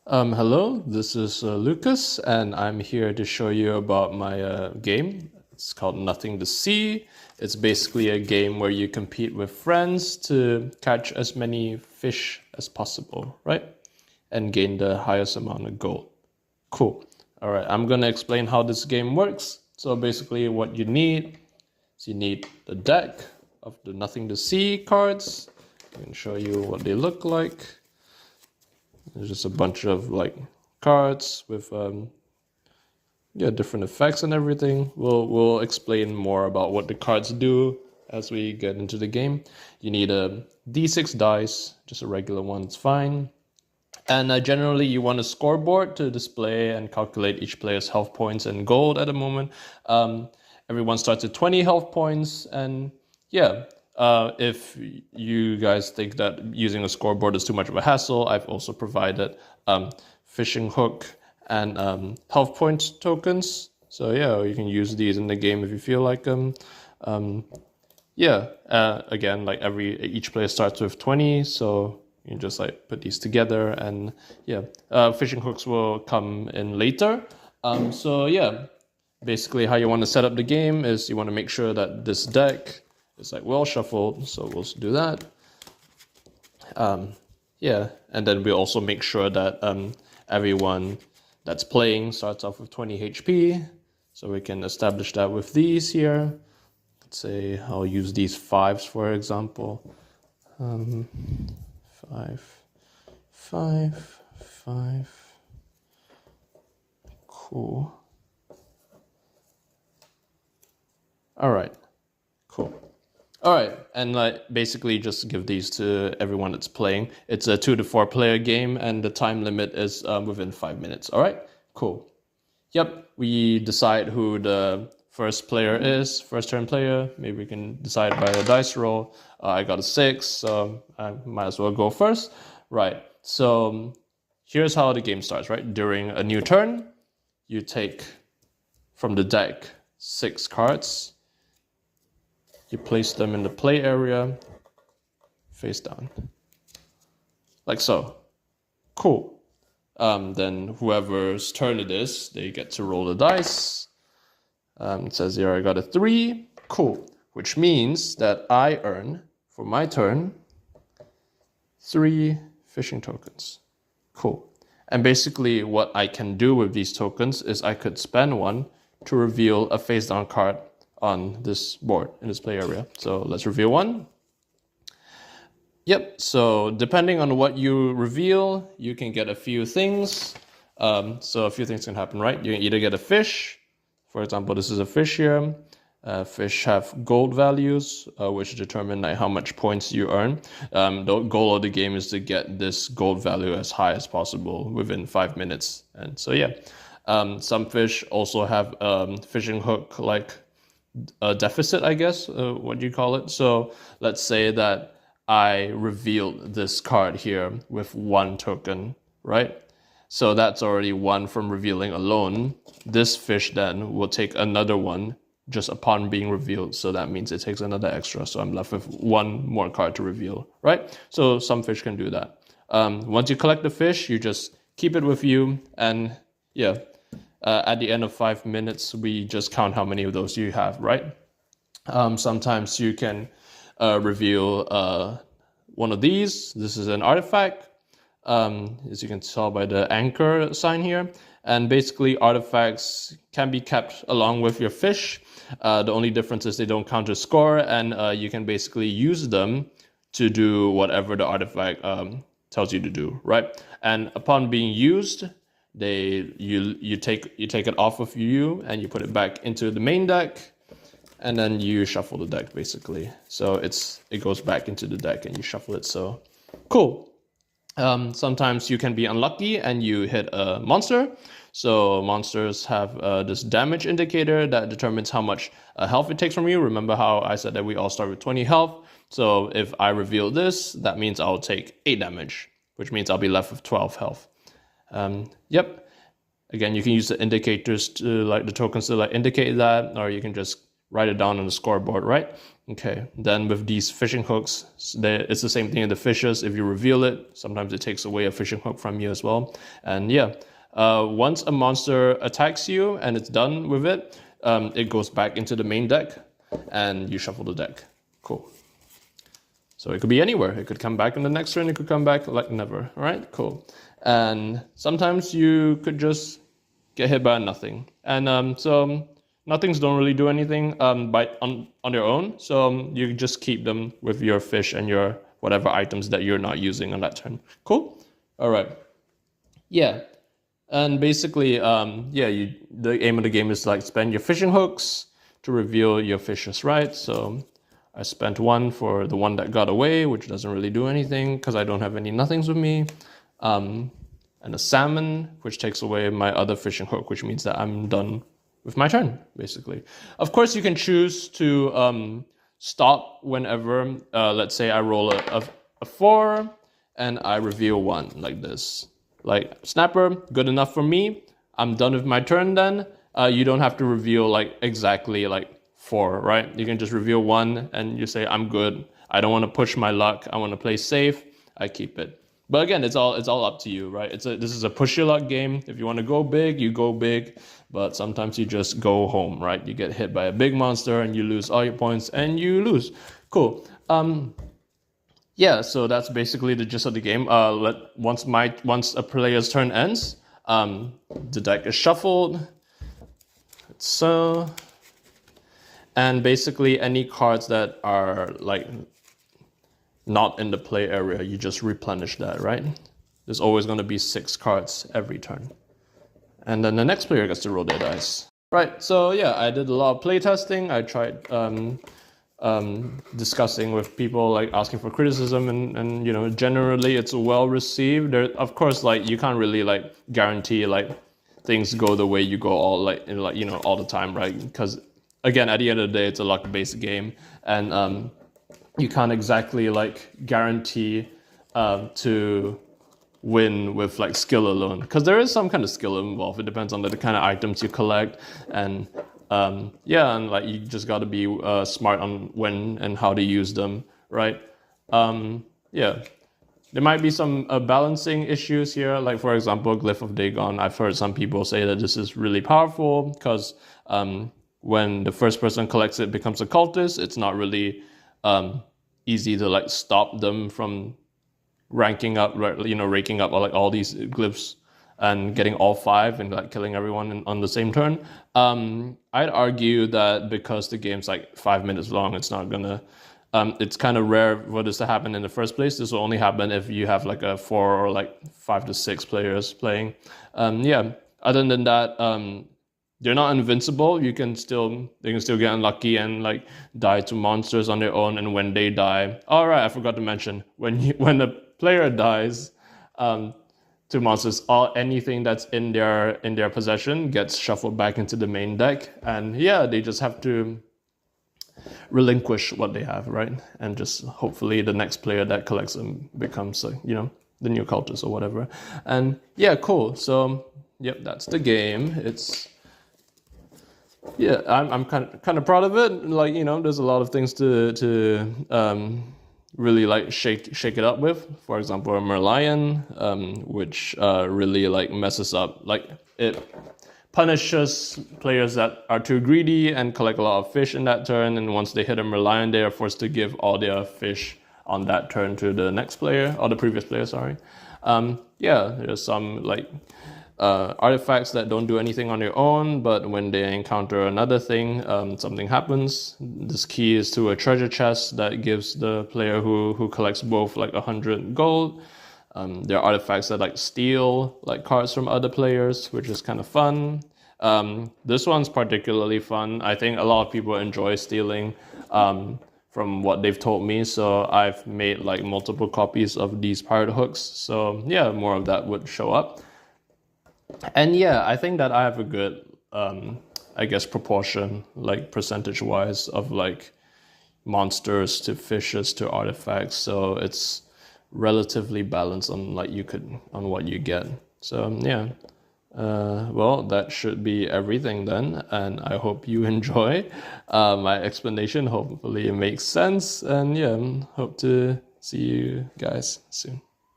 Hello, this is Lucas, and I'm here to show you about my game. It's called Nothing to See. It's basically a game where you compete with friends to catch as many fish as possible, right? And gain the highest amount of gold. Cool. All right, I'm going to explain how this game works. So basically what you need is you need the deck of the Nothing to See cards. I can show you what they look like. There's just a bunch of cards with different effects and everything. We'll explain more about what the cards do as we get into the game. You need a D6 dice, just a regular one, it's fine. And generally you want a scoreboard to display and calculate each player's health points and gold at the moment. Everyone starts at 20 health points, and if you guys think that using a scoreboard is too much of a hassle, I've also provided fishing hook and health point tokens. So yeah, you can use these in the game if you feel like them. Again, each player starts with 20, so you can just put these together, and fishing hooks will come in later. Basically how you want to set up the game is you want to make sure that this deck is well shuffled, so we'll do that. And then we also make sure that everyone that's playing starts off with 20 HP, so we can establish that with these here. Let's say I'll use these 5s for example. 5, 5, 5. Cool. All right, cool. All right, and basically just give these to everyone that's playing. It's a 2 to 4 player game, and the time limit is within 5 minutes. All right, cool. Yep, we decide who the first player is, first turn player. Maybe we can decide by a dice roll. I got a 6, so I might as well go first. Right, so here's how the game starts, right? During a new turn, you take from the deck 6 cards. You place them in the play area, face down, like so. Cool. Then whoever's turn it is, they get to roll the dice. It says here I got a 3. Cool. Which means that I earn, for my turn, 3 fishing tokens. Cool. And basically what I can do with these tokens is I could spend one to reveal a face down card on this board in this play area. So let's reveal one. Yep, so depending on what you reveal, you can get a few things. So a few things can happen, right? You can either get a fish. For example, this is a fish here. Fish have gold values, which determine how much points you earn. The goal of the game is to get this gold value as high as possible within 5 minutes. And so some fish also have fishing hook a deficit, I guess, what do you call it? So let's say that I revealed this card here with 1 token, right? So that's already 1 from revealing alone. This fish then will take another 1 just upon being revealed. So that means it takes another extra. So I'm left with 1 more card to reveal, right? So some fish can do that. Once you collect the fish, you just keep it with you, and at the end of 5 minutes, we just count how many of those you have, right? Sometimes you can reveal one of these. This is an artifact, as you can tell by the anchor sign here. And basically, artifacts can be kept along with your fish. The only difference is they don't count as score, and you can basically use them to do whatever the artifact tells you to do, right? And upon being used, you take it off of you and you put it back into the main deck, and then you shuffle the deck basically. So it goes back into the deck and you shuffle it. So cool. Sometimes you can be unlucky and you hit a monster. So monsters have this damage indicator that determines how much health it takes from you. Remember how I said that we all start with 20 health? So if I reveal this, that means I'll take 8 damage, which means I'll be left with 12 health. Again, you can use the indicators to the tokens to indicate that, or you can just write it down on the scoreboard, right? Okay, then with these fishing hooks, it's the same thing in the fishes. If you reveal it, sometimes it takes away a fishing hook from you as well. And yeah, once a monster attacks you and it's done with it, it goes back into the main deck and you shuffle the deck. Cool. So it could be anywhere. It could come back in the next turn. It could come back like never. All right, cool. And sometimes you could just get hit by nothing. And so nothings don't really do anything on their own. So you just keep them with your fish and your whatever items that you're not using on that turn. Cool. All right. Yeah. And basically, the aim of the game is to like spend your fishing hooks to reveal your fishes, right? So I spent one for the one that got away, which doesn't really do anything because I don't have any nothings with me. And a salmon, which takes away my other fishing hook, which means that I'm done with my turn, basically. Of course, you can choose to stop whenever, let's say I roll a 4 and I reveal 1 like this. Like, snapper, good enough for me. I'm done with my turn then. You don't have to reveal like exactly like 4, right? You can just reveal 1 and you say, I'm good. I don't want to push my luck. I want to play safe. I keep it. But again, it's all up to you, right? This is a push your luck game. If you want to go big, you go big. But sometimes you just go home, right? You get hit by a big monster and you lose all your points and you lose. Cool. Yeah, so that's basically the gist of the game. Once a player's turn ends, the deck is shuffled. So, and basically any cards that are like not in the play area, you just replenish that, right? There's always going to be 6 cards every turn. And then the next player gets to roll their dice. Right, so yeah, I did a lot of play testing. I tried discussing with people, like asking for criticism, and you know, generally it's well received. Of course, like you can't really like guarantee like things go the way you go all all the time, right? Because again, at the end of the day, it's a luck-based game, and you can't exactly like guarantee to win with like skill alone, because there is some kind of skill involved. It depends on the kind of items you collect, and and like you just got to be smart on when and how to use them, right? There might be some balancing issues here, like for example, Glyph of Dagon. I've heard some people say that this is really powerful because when the first person collects it, it becomes a cultist. It's not really easy to like stop them from ranking up, raking up like all these glyphs and getting all 5 and like killing everyone on the same turn. I'd argue that because the game's like 5 minutes long, it's not gonna. It's kind of rare for this to happen in the first place. This will only happen if you have like a 4 or like 5 to 6 players playing. Other than that, they're not invincible. They can still get unlucky and like die to monsters on their own. And when they die, all right, I forgot to mention when the player dies to monsters, anything that's in their possession gets shuffled back into the main deck, and yeah, they just have to relinquish what they have, right? And just hopefully the next player that collects them becomes the new cultist or whatever. And yeah, cool. So yep, that's the game. I'm kind of proud of it. Like, there's a lot of things to really like shake it up with. For example, a Merlion, which really like messes up. Like it punishes players that are too greedy and collect a lot of fish in that turn. And once they hit a Merlion, they are forced to give all their fish on that turn to the next player, or the previous player, sorry. There's some like artifacts that don't do anything on their own, but when they encounter another thing, something happens. This key is to a treasure chest that gives the player who collects both like 100 gold. There are artifacts that like steal like cards from other players, which is kind of fun. This one's particularly fun. I think a lot of people enjoy stealing from what they've told me, so I've made like multiple copies of these pirate hooks. So yeah, more of that would show up. And yeah, I think that I have a good, proportion, like percentage-wise, of like monsters to fishes to artifacts. So it's relatively balanced on what you get. So yeah, Well, that should be everything then, and I hope you enjoy my explanation. Hopefully it makes sense, and yeah, hope to see you guys soon.